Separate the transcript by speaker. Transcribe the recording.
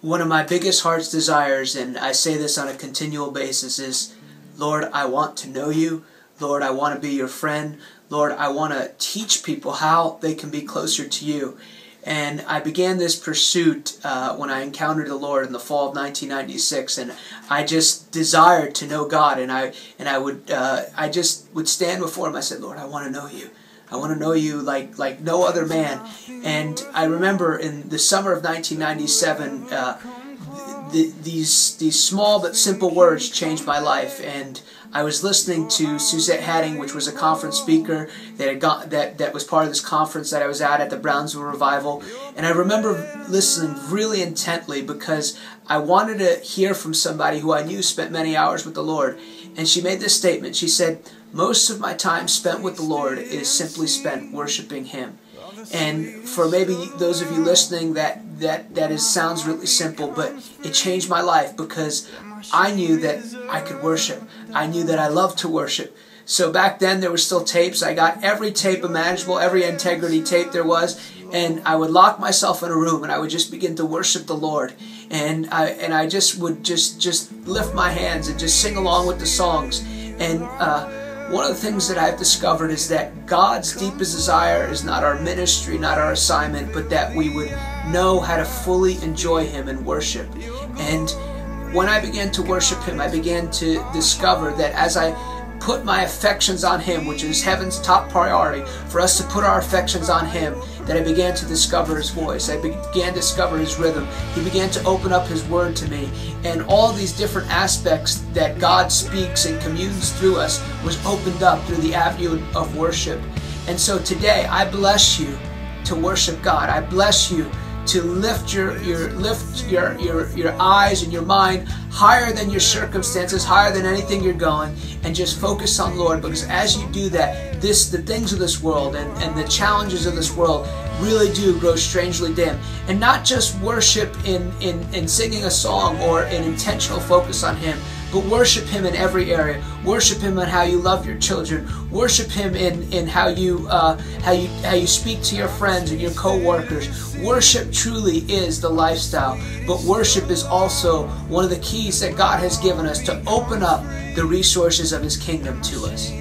Speaker 1: One of my biggest heart's desires, and I say this on a continual basis, is, Lord, I want to know you. Lord, I want to be your friend. Lord, I want to teach people how they can be closer to you. And I began this pursuit when I encountered the Lord in the fall of 1996, and I just desired to know God, and I just would stand before Him. I said, Lord, I want to know you. I want to know you like no other man. And I remember in the summer of 1997, these small but simple words changed my life. And I was listening to Suzette Hadding, which was a conference speaker that was part of this conference that I was at the Brownsville Revival. And I remember listening really intently because I wanted to hear from somebody who I knew spent many hours with the Lord. And she made this statement. She said, most of my time spent with the Lord is simply spent worshiping Him. And for maybe those of you listening, that sounds really simple, but it changed my life because I knew that I could worship. I knew that I loved to worship. So back then there were still tapes. I got every tape imaginable, every Integrity tape there was, and I would lock myself in a room and I would just begin to worship the Lord. And I just would just lift my hands and just sing along with the songs. And one of the things that I've discovered is that God's deepest desire is not our ministry, not our assignment, but that we would know how to fully enjoy Him and worship. And when I began to worship Him, I began to discover that as I put my affections on Him, which is heaven's top priority, for us to put our affections on Him, that I began to discover His voice. I began to discover His rhythm. He began to open up His Word to me. And all these different aspects that God speaks and communes through us was opened up through the avenue of worship. And so today, I bless you to worship God. I bless you to lift your eyes and your mind higher than your circumstances, higher than anything you're going, and just focus on Lord. Because as you do that, the things of this world and the challenges of this world really do grow strangely dim. And not just worship in singing a song or an intentional focus on Him, but worship Him in every area. Worship Him in how you love your children. Worship Him in how you speak to your friends and your co-workers. Worship truly is the lifestyle, but worship is also one of the keys that God has given us to open up the resources of His kingdom to us.